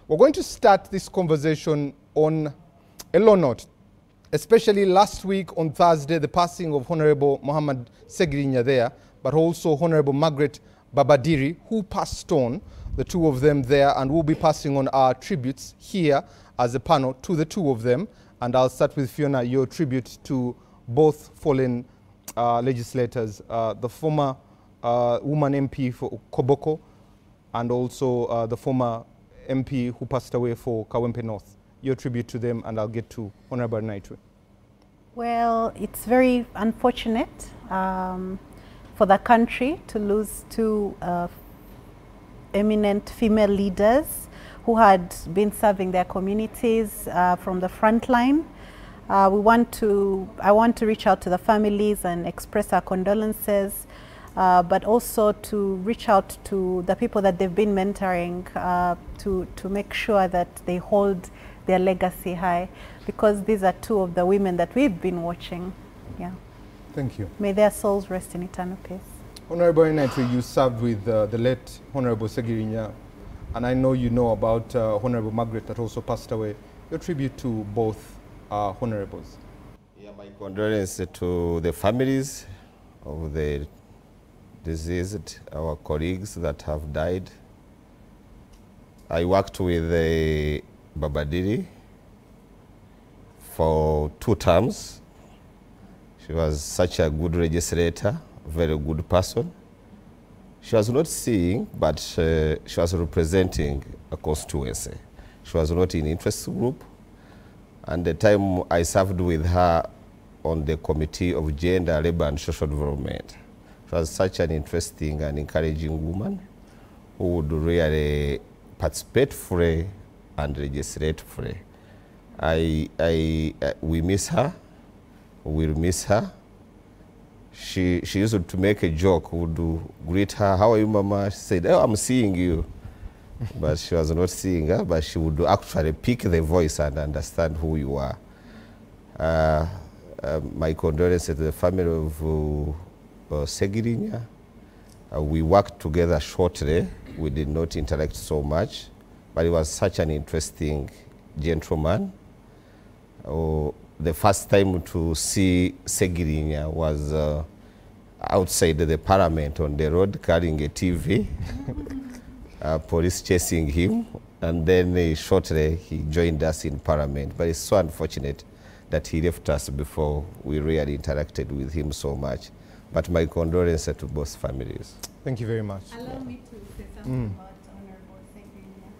We're going to start this conversation on a low note, especially last week on Thursday, the passing of Honorable Mohammed SSEGIRINYA there, but also Honorable Margaret DIRI, who passed on, the two of them there, and we'll be passing on our tributes here as a panel to the two of them. And I'll start with Fiona, your tribute to both fallen legislators, the former woman MP for Koboko, and also the former MP who passed away for Kawempe North. Your tribute to them, and I'll get to Honorable Naitwe. Well, it's very unfortunate for the country to lose two eminent female leaders who had been serving their communities from the front line. I want to reach out to the families and express our condolences, but also to reach out to the people that they've been mentoring to make sure that they hold their legacy high, because these are two of the women that we've been watching. Yeah. Thank you. May their souls rest in eternal peace. Honorable Naitwe, you served with the late Honorable SSEGIRINYA, and I know you know about Honorable Margaret that also passed away. Your tribute to both honorables. Yeah, my condolences to the families of the deceased, our colleagues that have died. I worked with Baba DIRI for 2 terms. She was such a good legislator, very good person. She was not seeing, but she was representing a constituency. She was not in interest group. And the time I served with her on the Committee of Gender, Labor and Social Development. She was such an interesting and encouraging woman who would really participate fully and legislate fully. We miss her. We'll miss her. She used to make a joke, would greet her, "How are you, Mama?" She said, "Oh, I'm seeing you." But she was not seeing her, but she would actually pick the voice and understand who you are. My condolences to the family of SSEGIRINYA. We worked together shortly. We did not interact so much, but he was such an interesting gentleman. The first time to see SSEGIRINYA was outside the parliament on the road carrying a TV, police chasing him, and then shortly he joined us in parliament. But it's so unfortunate that he left us before we really interacted with him so much. But my condolences to both families. Thank you very much. Allow me to say something about Honorable SSEGIRINYA.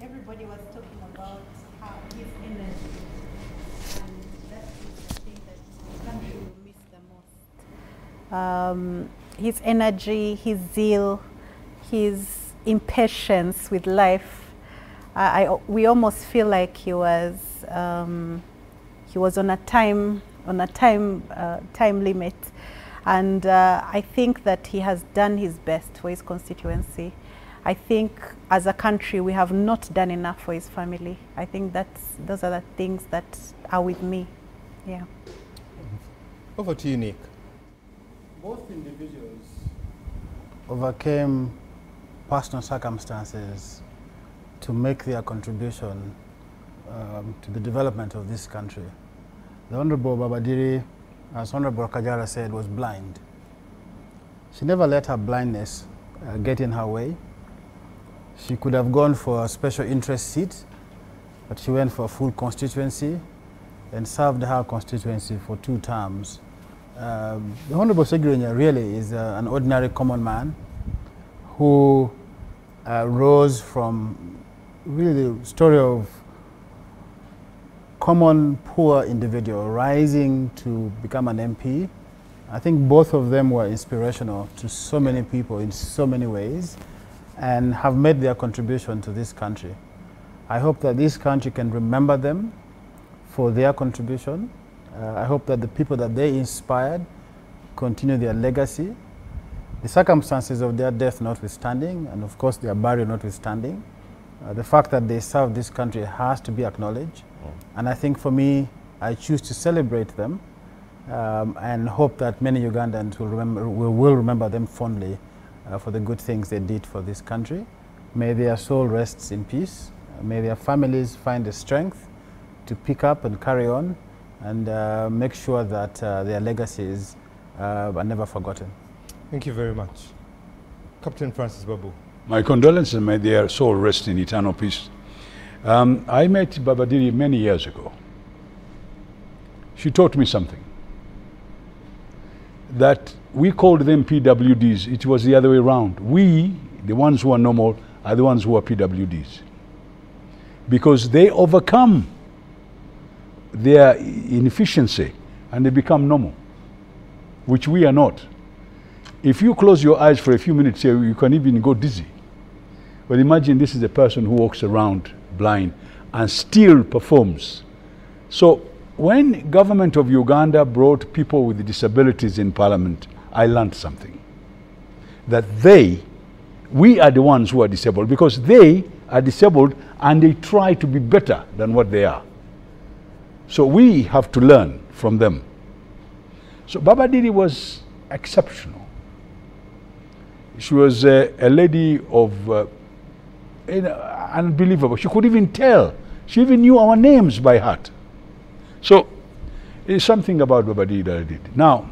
Everybody was talking about how his energy, and that is the thing that the country will miss the most. His energy, his zeal, his impatience with life. We almost feel like he was on a time limit, and I think that he has done his best for his constituency. I think as a country we have not done enough for his family. I think those are the things that are with me. Yeah. Over to you, Nick. Both individuals overcame personal circumstances to make their contribution to the development of this country. The Honorable Baba DIRI, as Honorable Kajara said, was blind. She never let her blindness get in her way. She could have gone for a special interest seat, but she went for a full constituency and served her constituency for 2 terms. The Honorable SSEGIRINYA really is an ordinary common man who rose from really the story of common poor individual rising to become an MP. I think both of them were inspirational to so many people in so many ways and have made their contribution to this country. I hope that this country can remember them for their contribution. I hope that the people that they inspired continue their legacy. The circumstances of their death notwithstanding, and of course their burial notwithstanding, the fact that they served this country has to be acknowledged. And I think for me, I choose to celebrate them and hope that many Ugandans will remember them fondly for the good things they did for this country. May their soul rest in peace. May their families find the strength to pick up and carry on and make sure that their legacies are never forgotten. Thank you very much. Captain Francis Babu. My condolences, may their soul rest in eternal peace. I met Baba Diri many years ago. She taught me something. That we called them PWDs. It was the other way around. We, the ones who are normal, are the ones who are PWDs. Because they overcome their inefficiency and they become normal, which we are not. If you close your eyes for a few minutes here, you can even go dizzy. But imagine this is a person who walks around blind and still performs. So when government of Uganda brought people with disabilities in parliament, I learned something. That we are the ones who are disabled because they are disabled and they try to be better than what they are. So we have to learn from them. So Baba Diri was exceptional. She was a lady of unbelievable. She could even tell. She even knew our names by heart. So there's something about Baba Diri that I did. Now,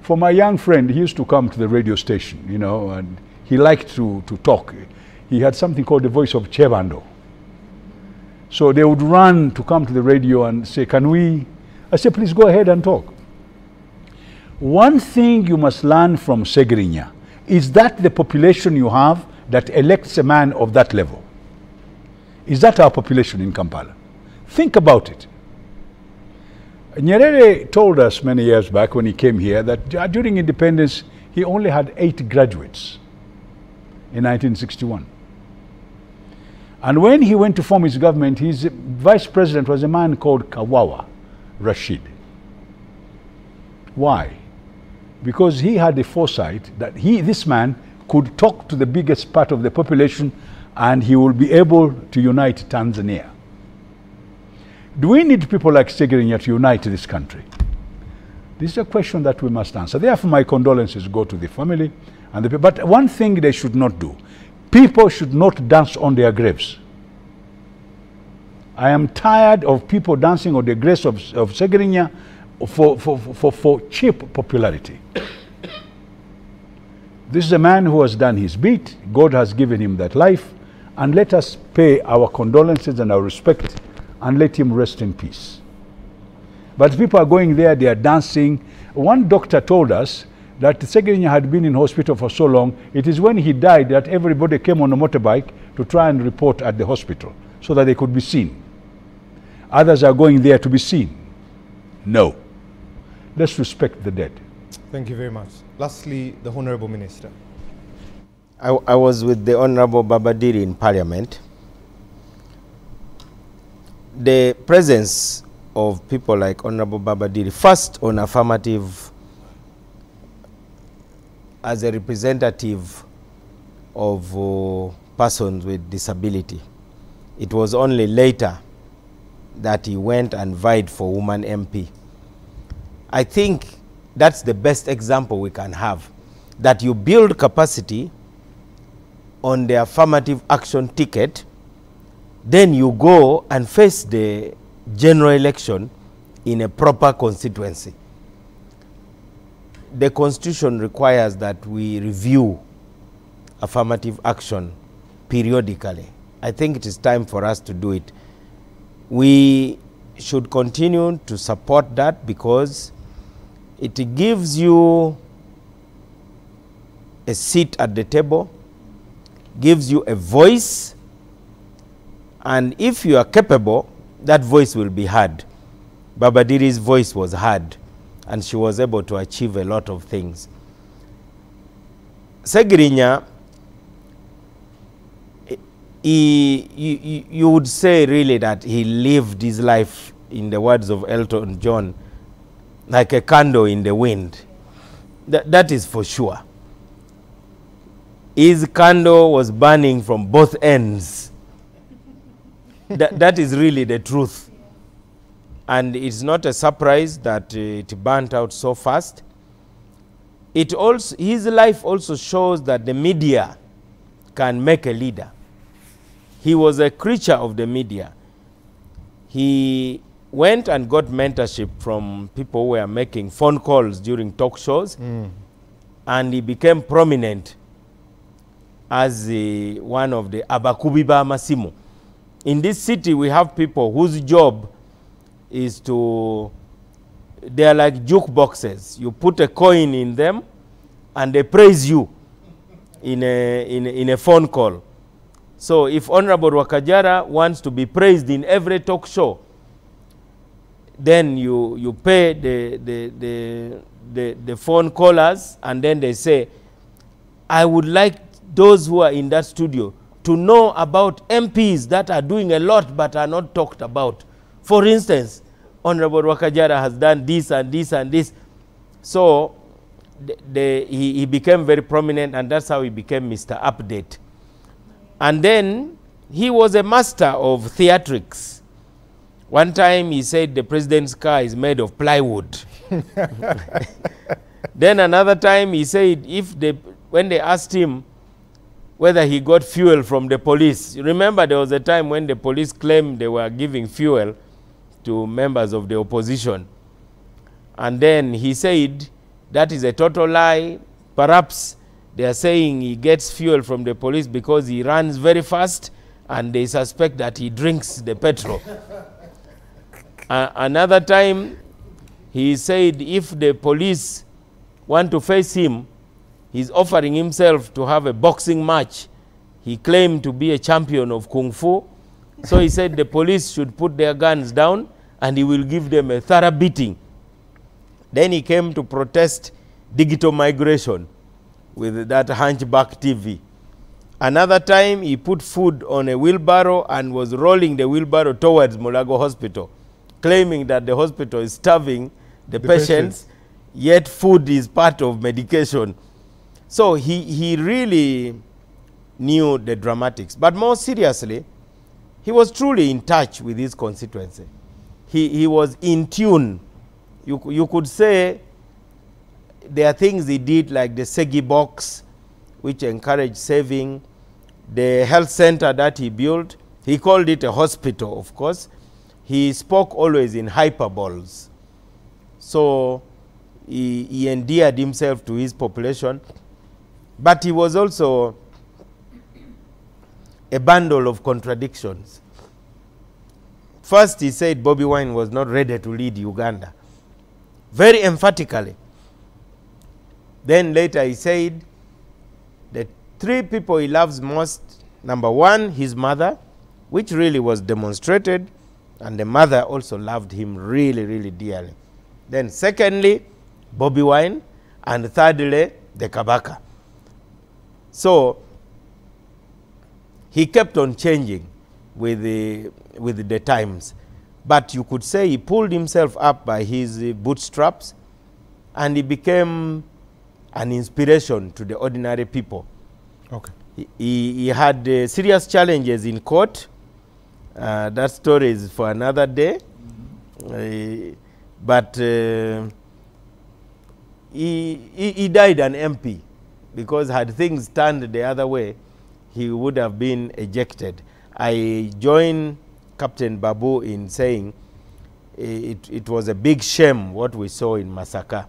for my young friend, he used to come to the radio station, you know, and he liked to talk. He had something called the voice of Chebando. So they would run to come to the radio and say, can we? I said, please go ahead and talk. One thing you must learn from SSEGIRINYA is that the population you have that elects a man of that level. Is that our population in Kampala? Think about it. Nyerere told us many years back when he came here that during independence he only had 8 graduates in 1961. And when he went to form his government, his vice president was a man called Kawawa Rashid. Why? Because he had the foresight that this man could talk to the biggest part of the population and he will be able to unite Tanzania. Do we need people like SSEGIRINYA to unite this country? This is a question that we must answer. Therefore, my condolences go to the family and the people. But one thing they should not do, people should not dance on their graves. I am tired of people dancing on the graves of SSEGIRINYA for cheap popularity. This is a man who has done his bit. God has given him that life. And let us pay our condolences and our respect and let him rest in peace. But people are going there, they are dancing. One doctor told us that SSEGIRINYA had been in hospital for so long, it is when he died that everybody came on a motorbike to try and report at the hospital so that they could be seen. Others are going there to be seen. No. Let's respect the dead. Thank you very much. Lastly, the Honorable Minister. I was with the Honorable Baba Diri in Parliament. The presence of people like Honorable Baba Diri, first on affirmative as a representative of persons with disability. It was only later that he went and vied for woman MP. I think that's the best example we can have, that you build capacity on the affirmative action ticket, then you go and face the general election in a proper constituency. The Constitution requires that we review affirmative action periodically. I think it is time for us to do it. We should continue to support that because it gives you a seat at the table, gives you a voice, and if you are capable, that voice will be heard. Baba Diri's voice was heard, and she was able to achieve a lot of things. SSEGIRINYA, you would say really that he lived his life, in the words of Elton John, like a candle in the wind. That is for sure. His candle was burning from both ends. That is really the truth. And it's not a surprise that it burnt out so fast. His life also shows that the media can make a leader. he was a creature of the media. He went and got mentorship from people who were making phone calls during talk shows, and he became prominent as one of the Abakubiba Masimu. In this city, we have people whose job is to, they are like jukeboxes. You put a coin in them, and they praise you in a phone call. So if Honorable Rwakajara wants to be praised in every talk show, then you pay the phone callers, and then they say, I would like those who are in that studio to know about MPs that are doing a lot but are not talked about. For instance, Honorable Rwakajara has done this and this and this. So he became very prominent, and that's how he became Mr. Update. And then he was a master of theatrics. One time he said the president's car is made of plywood. Then another time he said when they asked him whether he got fuel from the police. You remember there was a time when the police claimed they were giving fuel to members of the opposition. And then he said that is a total lie. Perhaps they are saying he gets fuel from the police because he runs very fast and they suspect that he drinks the petrol. Another time he said if the police want to face him, he's offering himself to have a boxing match. He claimed to be a champion of Kung Fu. So he said the police should put their guns down and he will give them a thorough beating. Then he came to protest digital migration with that hunchback TV. Another time he put food on a wheelbarrow and was rolling the wheelbarrow towards Mulago Hospital, claiming that the hospital is starving the patients, yet food is part of medication. So he really knew the dramatics. But more seriously, he was truly in touch with his constituency. He was in tune. You could say there are things he did like the Segi box, which encouraged saving, the health center that he built. He called it a hospital, of course. He spoke always in hyperboles. So he endeared himself to his population. But he was also a bundle of contradictions. First, he said Bobi Wine was not ready to lead Uganda, very emphatically. Then later he said the three people he loves most, number one, his mother, which really was demonstrated, and the mother also loved him really, really dearly. Then secondly, Bobi Wine, and thirdly, the Kabaka. So he kept on changing with the times. But you could say he pulled himself up by his bootstraps, and he became an inspiration to the ordinary people. Okay. He had serious challenges in court. That story is for another day. But he died an MP, because had things turned the other way, he would have been ejected. I join Captain Babu in saying it was a big shame what we saw in Masaka,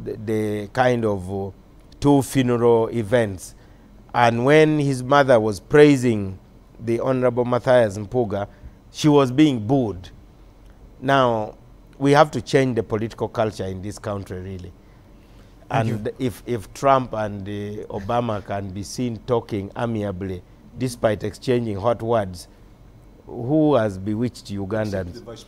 the kind of two funeral events. And when his mother was praising the Honorable Matthias Mpuga, she was being booed. Now, we have to change the political culture in this country, really. And if Trump and Obama can be seen talking amiably, despite exchanging hot words, who has bewitched Ugandans?